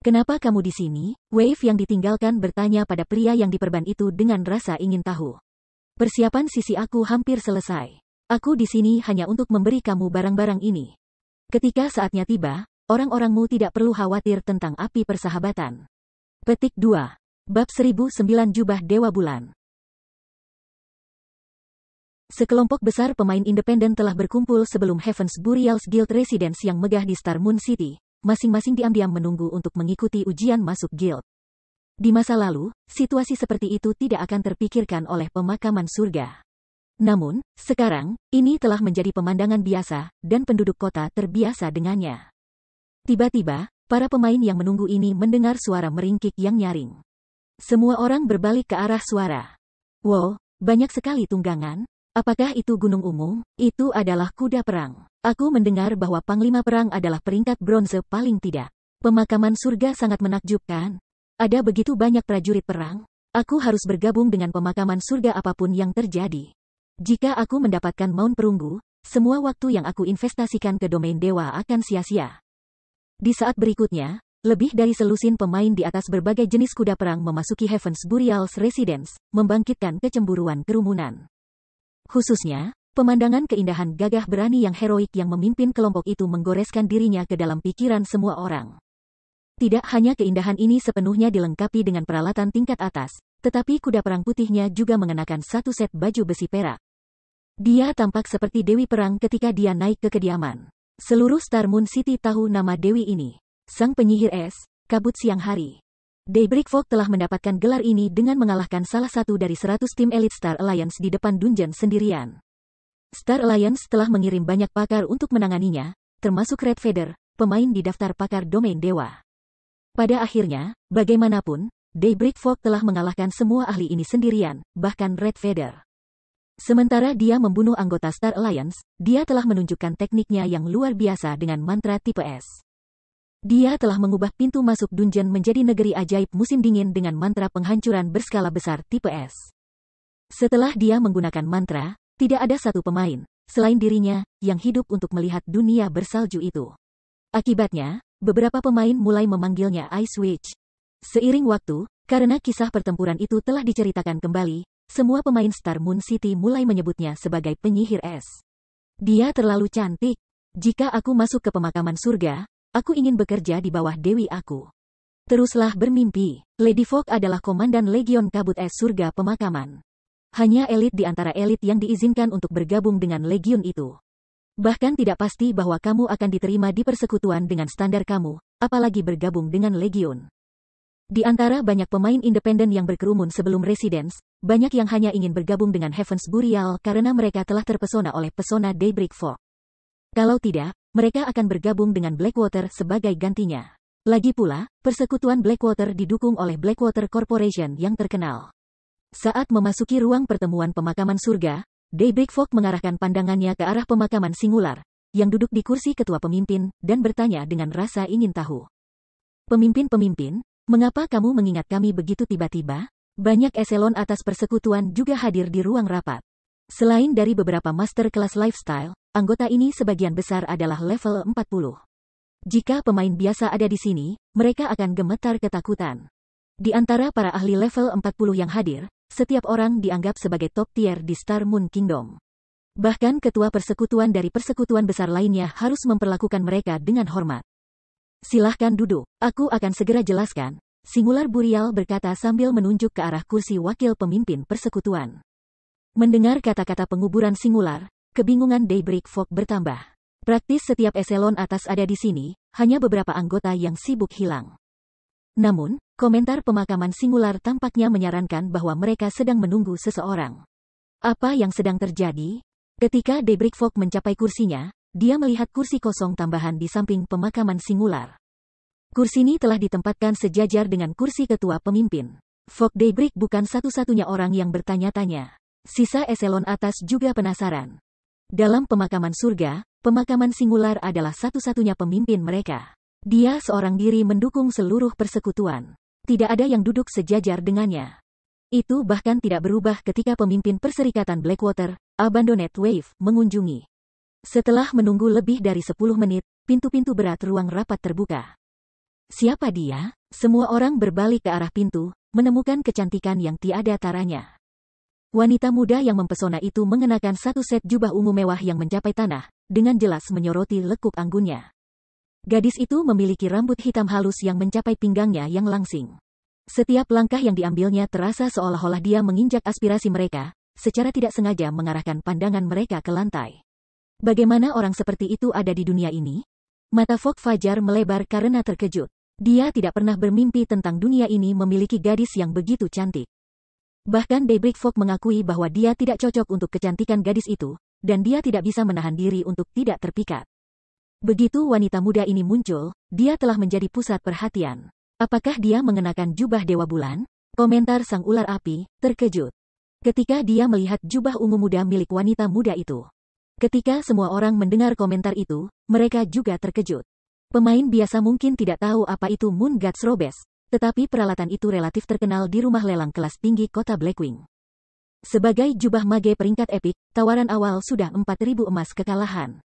"Kenapa kamu di sini?" Wave yang ditinggalkan bertanya pada pria yang diperban itu dengan rasa ingin tahu. "Persiapan sisi aku hampir selesai. Aku di sini hanya untuk memberi kamu barang-barang ini. Ketika saatnya tiba, orang-orangmu tidak perlu khawatir tentang api persahabatan." Petik 2. Bab 1009 Jubah Dewa Bulan. Sekelompok besar pemain independen telah berkumpul sebelum Heaven's Burials Guild Residence yang megah di Star Moon City, masing-masing diam-diam menunggu untuk mengikuti ujian masuk guild. Di masa lalu, situasi seperti itu tidak akan terpikirkan oleh pemakaman surga. Namun, sekarang, ini telah menjadi pemandangan biasa, dan penduduk kota terbiasa dengannya. Tiba-tiba, para pemain yang menunggu ini mendengar suara meringkik yang nyaring. Semua orang berbalik ke arah suara. "Wow, banyak sekali tunggangan. Apakah itu gunung umum?" "Itu adalah kuda perang. Aku mendengar bahwa Panglima Perang adalah peringkat bronze paling tidak. Pemakaman surga sangat menakjubkan. Ada begitu banyak prajurit perang. Aku harus bergabung dengan pemakaman surga apapun yang terjadi. Jika aku mendapatkan maun perunggu, semua waktu yang aku investasikan ke domain dewa akan sia-sia." Di saat berikutnya, lebih dari selusin pemain di atas berbagai jenis kuda perang memasuki Heaven's Burials Residence, membangkitkan kecemburuan kerumunan. Khususnya, pemandangan keindahan gagah berani yang heroik yang memimpin kelompok itu menggoreskan dirinya ke dalam pikiran semua orang. Tidak hanya keindahan ini sepenuhnya dilengkapi dengan peralatan tingkat atas, tetapi kuda perang putihnya juga mengenakan satu set baju besi perak. Dia tampak seperti Dewi Perang ketika dia naik ke kediaman. Seluruh Star Moon City tahu nama Dewi ini. Sang penyihir es, kabut siang hari. Daybreak Fog telah mendapatkan gelar ini dengan mengalahkan salah satu dari 100 tim elit Star Alliance di depan dungeon sendirian. Star Alliance telah mengirim banyak pakar untuk menanganinya, termasuk Red Feather, pemain di daftar pakar domain dewa. Pada akhirnya, bagaimanapun, Daybreak Fog telah mengalahkan semua ahli ini sendirian, bahkan Red Feather. Sementara dia membunuh anggota Star Alliance, dia telah menunjukkan tekniknya yang luar biasa dengan mantra tipe S. Dia telah mengubah pintu masuk dungeon menjadi negeri ajaib musim dingin dengan mantra penghancuran berskala besar tipe S. Setelah dia menggunakan mantra, tidak ada satu pemain, selain dirinya, yang hidup untuk melihat dunia bersalju itu. Akibatnya, beberapa pemain mulai memanggilnya Ice Witch. Seiring waktu, karena kisah pertempuran itu telah diceritakan kembali, semua pemain Star Moon City mulai menyebutnya sebagai penyihir es. "Dia terlalu cantik. Jika aku masuk ke pemakaman surga, aku ingin bekerja di bawah dewi aku." Teruslah bermimpi. Lady Fog adalah komandan Legion Kabut Es Surga Pemakaman. Hanya elit di antara elit yang diizinkan untuk bergabung dengan Legion itu. Bahkan tidak pasti bahwa kamu akan diterima di persekutuan dengan standar kamu, apalagi bergabung dengan Legion. Di antara banyak pemain independen yang berkerumun sebelum Residence, banyak yang hanya ingin bergabung dengan Heaven's Burial karena mereka telah terpesona oleh pesona Daybreak Fog. Kalau tidak, mereka akan bergabung dengan Blackwater sebagai gantinya. Lagi pula, persekutuan Blackwater didukung oleh Blackwater Corporation yang terkenal. Saat memasuki ruang pertemuan pemakaman surga, Daybreak Fog mengarahkan pandangannya ke arah pemakaman singular, yang duduk di kursi ketua pemimpin, dan bertanya dengan rasa ingin tahu. "Pemimpin-pemimpin, mengapa kamu mengingat kami begitu tiba-tiba?" Banyak eselon atas persekutuan juga hadir di ruang rapat. Selain dari beberapa master kelas lifestyle, anggota ini sebagian besar adalah level 40. Jika pemain biasa ada di sini, mereka akan gemetar ketakutan. Di antara para ahli level 40 yang hadir, setiap orang dianggap sebagai top tier di Star Moon Kingdom. Bahkan ketua persekutuan dari persekutuan besar lainnya harus memperlakukan mereka dengan hormat. "Silahkan duduk, aku akan segera jelaskan." Singular Burial berkata sambil menunjuk ke arah kursi wakil pemimpin persekutuan. Mendengar kata-kata penguburan Singular, kebingungan Daybreak Fog bertambah. Praktis setiap eselon atas ada di sini, hanya beberapa anggota yang sibuk hilang. Namun, komentar pemakaman Singular tampaknya menyarankan bahwa mereka sedang menunggu seseorang. Apa yang sedang terjadi? Ketika Daybreak Fog mencapai kursinya, dia melihat kursi kosong tambahan di samping pemakaman Singular. Kursi ini telah ditempatkan sejajar dengan kursi ketua pemimpin. Fog Daybreak bukan satu-satunya orang yang bertanya-tanya. Sisa eselon atas juga penasaran. Dalam pemakaman surga, pemakaman Singular adalah satu-satunya pemimpin mereka. Dia seorang diri mendukung seluruh persekutuan. Tidak ada yang duduk sejajar dengannya. Itu bahkan tidak berubah ketika pemimpin Perserikatan Blackwater, Abandoned Wave, mengunjungi. Setelah menunggu lebih dari 10 menit, pintu-pintu berat ruang rapat terbuka. Siapa dia? Semua orang berbalik ke arah pintu, menemukan kecantikan yang tiada taranya. Wanita muda yang mempesona itu mengenakan satu set jubah ungu mewah yang mencapai tanah, dengan jelas menyoroti lekuk anggunnya. Gadis itu memiliki rambut hitam halus yang mencapai pinggangnya yang langsing. Setiap langkah yang diambilnya terasa seolah-olah dia menginjak aspirasi mereka, secara tidak sengaja mengarahkan pandangan mereka ke lantai. Bagaimana orang seperti itu ada di dunia ini? Mata Fog Fajar melebar karena terkejut. Dia tidak pernah bermimpi tentang dunia ini memiliki gadis yang begitu cantik. Bahkan Daybreak Fog mengakui bahwa dia tidak cocok untuk kecantikan gadis itu, dan dia tidak bisa menahan diri untuk tidak terpikat. Begitu wanita muda ini muncul, dia telah menjadi pusat perhatian. Apakah dia mengenakan jubah Dewa Bulan? Komentar sang ular api, terkejut. Ketika dia melihat jubah ungu muda milik wanita muda itu. Ketika semua orang mendengar komentar itu, mereka juga terkejut. Pemain biasa mungkin tidak tahu apa itu Moon God's Robes, tetapi peralatan itu relatif terkenal di rumah lelang kelas tinggi kota Blackwing. Sebagai jubah mage peringkat epik, tawaran awal sudah 4.000 emas kekalahan.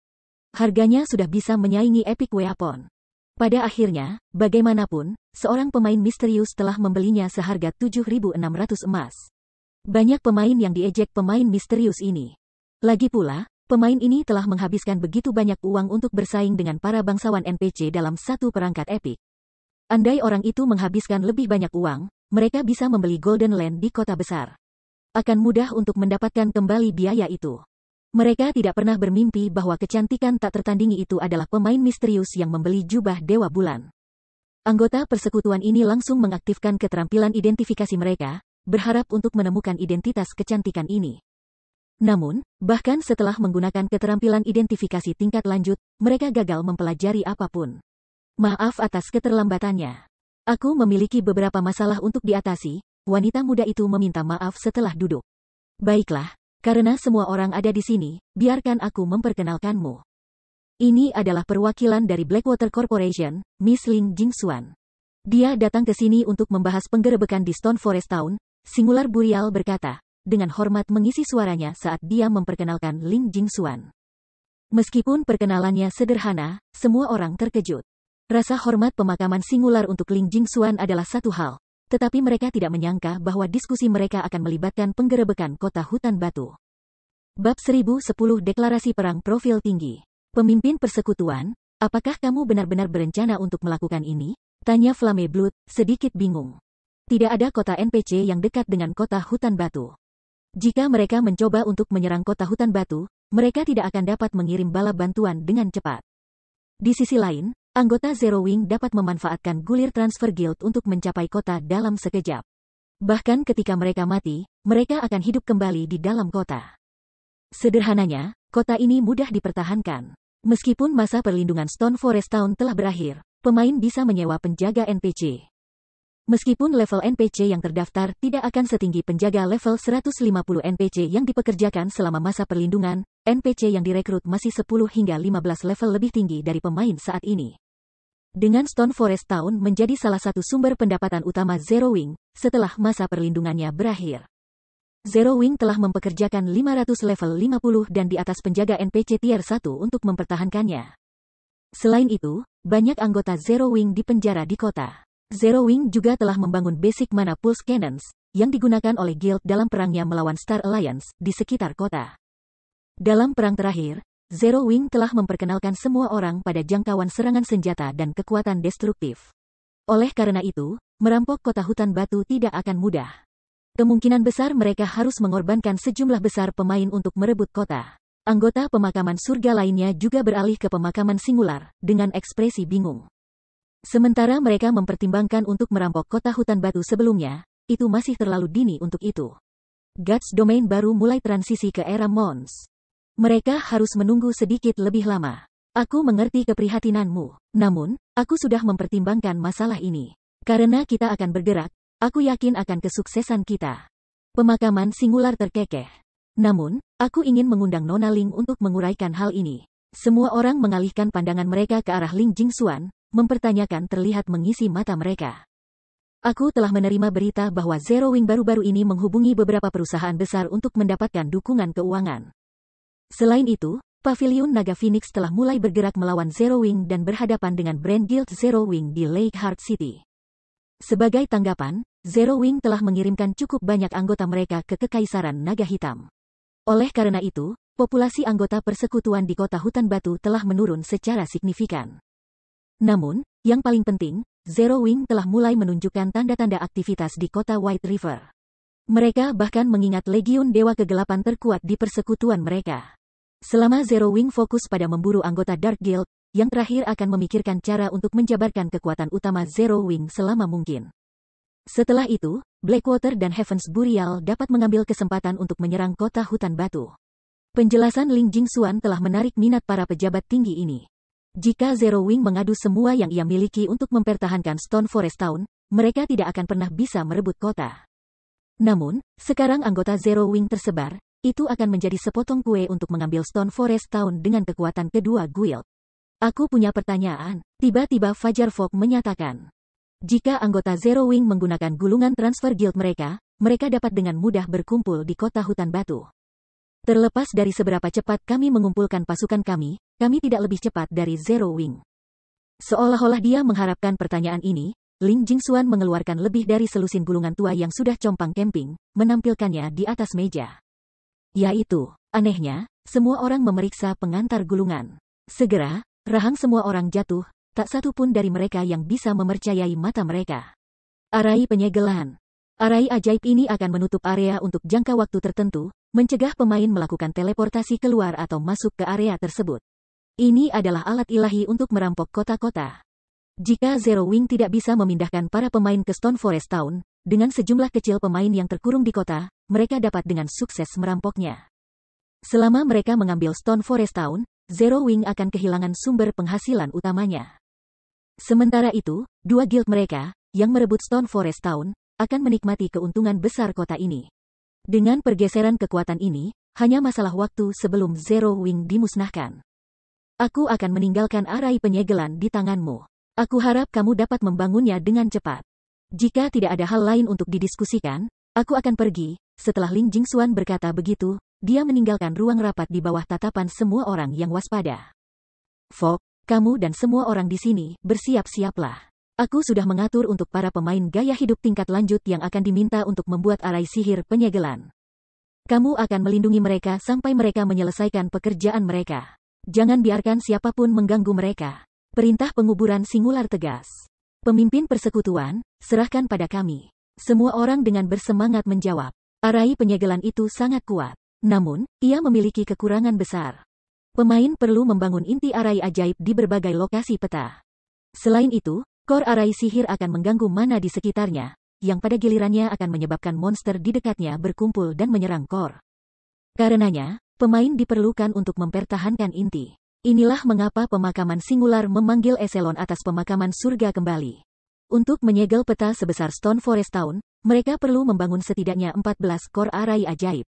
Harganya sudah bisa menyaingi Epic Weapon. Pada akhirnya, bagaimanapun, seorang pemain misterius telah membelinya seharga 7.600 emas. Banyak pemain yang diejek pemain misterius ini. Lagi pula, pemain ini telah menghabiskan begitu banyak uang untuk bersaing dengan para bangsawan NPC dalam satu perangkat epik. Andai orang itu menghabiskan lebih banyak uang, mereka bisa membeli Golden Land di kota besar. Akan mudah untuk mendapatkan kembali biaya itu. Mereka tidak pernah bermimpi bahwa kecantikan tak tertandingi itu adalah pemain misterius yang membeli jubah Dewa Bulan. Anggota persekutuan ini langsung mengaktifkan keterampilan identifikasi mereka, berharap untuk menemukan identitas kecantikan ini. Namun, bahkan setelah menggunakan keterampilan identifikasi tingkat lanjut, mereka gagal mempelajari apapun. Maaf atas keterlambatannya. Aku memiliki beberapa masalah untuk diatasi, wanita muda itu meminta maaf setelah duduk. Baiklah, karena semua orang ada di sini, biarkan aku memperkenalkanmu. Ini adalah perwakilan dari Blackwater Corporation, Miss Ling Jingxuan. Dia datang ke sini untuk membahas penggerebekan di Stone Forest Town, Singular Burial berkata, dengan hormat mengisi suaranya saat dia memperkenalkan Ling Jingxuan. Meskipun perkenalannya sederhana, semua orang terkejut. Rasa hormat pemakaman Singular untuk Ling Jingxuan adalah satu hal, tetapi mereka tidak menyangka bahwa diskusi mereka akan melibatkan penggerebekan kota hutan batu. Bab 1010 Deklarasi Perang Profil Tinggi. Pemimpin persekutuan, apakah kamu benar-benar berencana untuk melakukan ini? Tanya Flame Blood, sedikit bingung. Tidak ada kota NPC yang dekat dengan kota hutan batu. Jika mereka mencoba untuk menyerang kota hutan batu, mereka tidak akan dapat mengirim bala bantuan dengan cepat. Di sisi lain, anggota Zero Wing dapat memanfaatkan gulir transfer guild untuk mencapai kota dalam sekejap. Bahkan ketika mereka mati, mereka akan hidup kembali di dalam kota. Sederhananya, kota ini mudah dipertahankan. Meskipun masa perlindungan Stone Forest Town telah berakhir, pemain bisa menyewa penjaga NPC. Meskipun level NPC yang terdaftar tidak akan setinggi penjaga level 150 NPC yang dipekerjakan selama masa perlindungan, NPC yang direkrut masih 10 hingga 15 level lebih tinggi dari pemain saat ini. Dengan Stone Forest Town menjadi salah satu sumber pendapatan utama Zero Wing, setelah masa perlindungannya berakhir. Zero Wing telah mempekerjakan 500 level 50 dan di atas penjaga NPC tier 1 untuk mempertahankannya. Selain itu, banyak anggota Zero Wing dipenjara di kota. Zero Wing juga telah membangun basic mana pulse cannons, yang digunakan oleh guild dalam perangnya melawan Star Alliance, di sekitar kota. Dalam perang terakhir, Zero Wing telah memperkenalkan semua orang pada jangkauan serangan senjata dan kekuatan destruktif. Oleh karena itu, merampok kota hutan batu tidak akan mudah. Kemungkinan besar mereka harus mengorbankan sejumlah besar pemain untuk merebut kota. Anggota pemakaman surga lainnya juga beralih ke pemakaman singular, dengan ekspresi bingung. Sementara mereka mempertimbangkan untuk merampok kota hutan batu sebelumnya, itu masih terlalu dini untuk itu. Guts Domain baru mulai transisi ke era Mons. Mereka harus menunggu sedikit lebih lama. Aku mengerti keprihatinanmu, namun, aku sudah mempertimbangkan masalah ini. Karena kita akan bergerak, aku yakin akan kesuksesan kita. Pemakaman singular terkekeh. Namun, aku ingin mengundang Nona Ling untuk menguraikan hal ini. Semua orang mengalihkan pandangan mereka ke arah Ling Jingxuan, mempertanyakan terlihat mengisi mata mereka. Aku telah menerima berita bahwa Zero Wing baru-baru ini menghubungi beberapa perusahaan besar untuk mendapatkan dukungan keuangan. Selain itu, Pavilion Naga Phoenix telah mulai bergerak melawan Zero Wing dan berhadapan dengan Brand Guild Zero Wing di Lake Heart City. Sebagai tanggapan, Zero Wing telah mengirimkan cukup banyak anggota mereka ke Kekaisaran Naga Hitam. Oleh karena itu, populasi anggota persekutuan di kota hutan batu telah menurun secara signifikan. Namun, yang paling penting, Zero Wing telah mulai menunjukkan tanda-tanda aktivitas di kota White River. Mereka bahkan mengingat Legiun Dewa Kegelapan terkuat di persekutuan mereka. Selama Zero Wing fokus pada memburu anggota Dark Guild, yang terakhir akan memikirkan cara untuk menjabarkan kekuatan utama Zero Wing selama mungkin. Setelah itu, Blackwater dan Heaven's Burial dapat mengambil kesempatan untuk menyerang kota hutan batu. Penjelasan Ling Jingxuan telah menarik minat para pejabat tinggi ini. Jika Zero Wing mengadu semua yang ia miliki untuk mempertahankan Stone Forest Town, mereka tidak akan pernah bisa merebut kota. Namun, sekarang anggota Zero Wing tersebar, itu akan menjadi sepotong kue untuk mengambil Stone Forest Town dengan kekuatan kedua guild. Aku punya pertanyaan, tiba-tiba Fajar Fog menyatakan. Jika anggota Zero Wing menggunakan gulungan transfer guild mereka, mereka dapat dengan mudah berkumpul di kota hutan batu. Terlepas dari seberapa cepat kami mengumpulkan pasukan kami tidak lebih cepat dari Zero Wing. Seolah-olah dia mengharapkan pertanyaan ini, Ling Jingxuan mengeluarkan lebih dari selusin gulungan tua yang sudah compang camping, menampilkannya di atas meja. Yaitu, anehnya, semua orang memeriksa pengantar gulungan. Segera, rahang semua orang jatuh, tak satu pun dari mereka yang bisa mempercayai mata mereka. Arai penyegelan. Arai ajaib ini akan menutup area untuk jangka waktu tertentu, mencegah pemain melakukan teleportasi keluar atau masuk ke area tersebut. Ini adalah alat ilahi untuk merampok kota-kota. Jika Zero Wing tidak bisa memindahkan para pemain ke Stone Forest Town, dengan sejumlah kecil pemain yang terkurung di kota, mereka dapat dengan sukses merampoknya. Selama mereka mengambil Stone Forest Town, Zero Wing akan kehilangan sumber penghasilan utamanya. Sementara itu, dua guild mereka, yang merebut Stone Forest Town, akan menikmati keuntungan besar kota ini. Dengan pergeseran kekuatan ini, hanya masalah waktu sebelum Zero Wing dimusnahkan. Aku akan meninggalkan arai penyegelan di tanganmu. Aku harap kamu dapat membangunnya dengan cepat. Jika tidak ada hal lain untuk didiskusikan, aku akan pergi. Setelah Ling Jingxuan berkata begitu, dia meninggalkan ruang rapat di bawah tatapan semua orang yang waspada. Fog, kamu dan semua orang di sini, bersiap-siaplah. Aku sudah mengatur untuk para pemain gaya hidup tingkat lanjut yang akan diminta untuk membuat arai sihir penyegelan. Kamu akan melindungi mereka sampai mereka menyelesaikan pekerjaan mereka. Jangan biarkan siapapun mengganggu mereka. Perintah penguburan singular tegas. Pemimpin persekutuan, serahkan pada kami. Semua orang dengan bersemangat menjawab. Arai penyegelan itu sangat kuat. Namun, ia memiliki kekurangan besar. Pemain perlu membangun inti arai ajaib di berbagai lokasi peta. Selain itu, kor arai sihir akan mengganggu mana di sekitarnya, yang pada gilirannya akan menyebabkan monster di dekatnya berkumpul dan menyerang kor. Karenanya, pemain diperlukan untuk mempertahankan inti. Inilah mengapa pemakaman singular memanggil eselon atas pemakaman surga kembali. Untuk menyegel peta sebesar Stone Forest Town, mereka perlu membangun setidaknya 14 kor arai ajaib.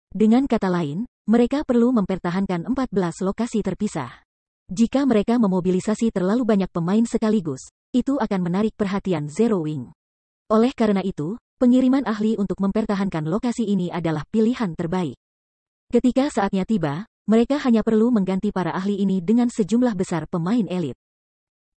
Dengan kata lain, mereka perlu mempertahankan 14 lokasi terpisah. Jika mereka memobilisasi terlalu banyak pemain sekaligus, itu akan menarik perhatian Zero Wing. Oleh karena itu, pengiriman ahli untuk mempertahankan lokasi ini adalah pilihan terbaik. Ketika saatnya tiba, mereka hanya perlu mengganti para ahli ini dengan sejumlah besar pemain elit.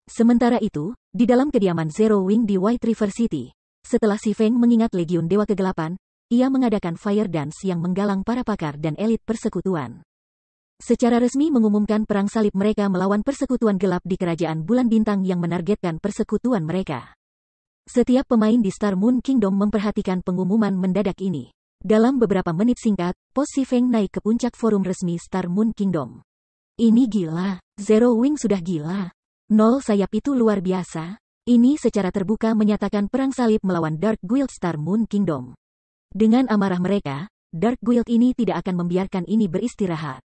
Sementara itu, di dalam kediaman Zero Wing di White River City, setelah Si Feng mengingat Legiun Dewa Kegelapan, ia mengadakan fire dance yang menggalang para pakar dan elit persekutuan. Secara resmi mengumumkan perang salib mereka melawan persekutuan gelap di Kerajaan Bulan Bintang yang menargetkan persekutuan mereka. Setiap pemain di Star Moon Kingdom memperhatikan pengumuman mendadak ini. Dalam beberapa menit singkat, pos Si Feng naik ke puncak forum resmi Star Moon Kingdom. Ini gila, Zero Wing sudah gila. Nol sayap itu luar biasa. Ini secara terbuka menyatakan perang salib melawan Dark Guild Star Moon Kingdom. Dengan amarah mereka, Dark Guild ini tidak akan membiarkan ini beristirahat.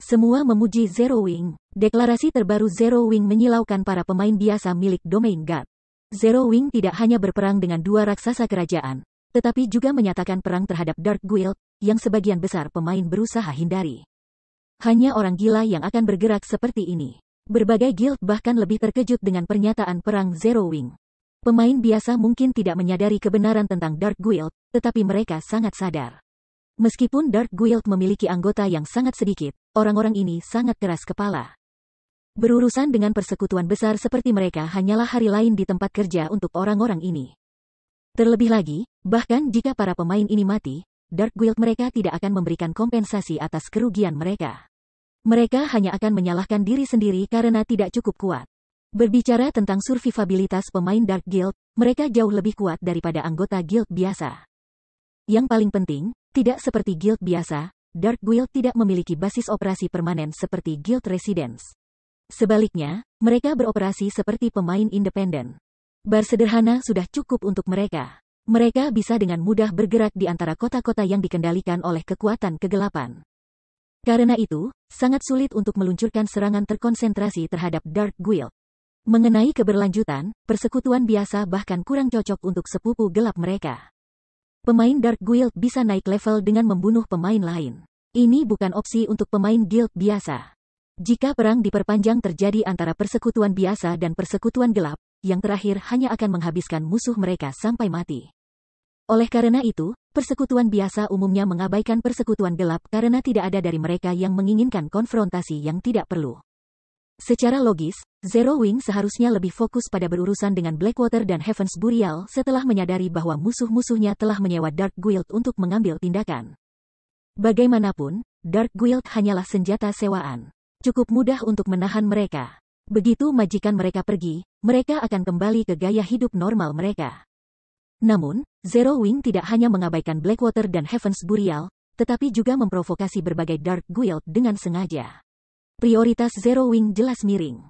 Semua memuji Zero Wing. Deklarasi terbaru Zero Wing menyilaukan para pemain biasa milik Domain God. Zero Wing tidak hanya berperang dengan dua raksasa kerajaan, tetapi juga menyatakan perang terhadap Dark Guild, yang sebagian besar pemain berusaha hindari. Hanya orang gila yang akan bergerak seperti ini. Berbagai guild bahkan lebih terkejut dengan pernyataan perang Zero Wing. Pemain biasa mungkin tidak menyadari kebenaran tentang Dark Guild, tetapi mereka sangat sadar. Meskipun Dark Guild memiliki anggota yang sangat sedikit, orang-orang ini sangat keras kepala. Berurusan dengan persekutuan besar seperti mereka hanyalah hari lain di tempat kerja untuk orang-orang ini. Terlebih lagi, bahkan jika para pemain ini mati, Dark Guild mereka tidak akan memberikan kompensasi atas kerugian mereka. Mereka hanya akan menyalahkan diri sendiri karena tidak cukup kuat. Berbicara tentang survivabilitas pemain Dark Guild, mereka jauh lebih kuat daripada anggota guild biasa. Yang paling penting, tidak seperti guild biasa, Dark Guild tidak memiliki basis operasi permanen seperti Guild Residence. Sebaliknya, mereka beroperasi seperti pemain independen. Bar sederhana sudah cukup untuk mereka. Mereka bisa dengan mudah bergerak di antara kota-kota yang dikendalikan oleh kekuatan kegelapan. Karena itu, sangat sulit untuk meluncurkan serangan terkonsentrasi terhadap Dark Guild. Mengenai keberlanjutan, persekutuan biasa bahkan kurang cocok untuk sepupu gelap mereka. Pemain Dark Guild bisa naik level dengan membunuh pemain lain. Ini bukan opsi untuk pemain guild biasa. Jika perang diperpanjang terjadi antara persekutuan biasa dan persekutuan gelap, yang terakhir hanya akan menghabiskan musuh mereka sampai mati. Oleh karena itu, persekutuan biasa umumnya mengabaikan persekutuan gelap karena tidak ada dari mereka yang menginginkan konfrontasi yang tidak perlu. Secara logis, Zero Wing seharusnya lebih fokus pada berurusan dengan Blackwater dan Heaven's Burial setelah menyadari bahwa musuh-musuhnya telah menyewa Dark Guild untuk mengambil tindakan. Bagaimanapun, Dark Guild hanyalah senjata sewaan. Cukup mudah untuk menahan mereka. Begitu majikan mereka pergi, mereka akan kembali ke gaya hidup normal mereka. Namun, Zero Wing tidak hanya mengabaikan Blackwater dan Heaven's Burial, tetapi juga memprovokasi berbagai Dark Guild dengan sengaja. Prioritas Zero Wing jelas miring.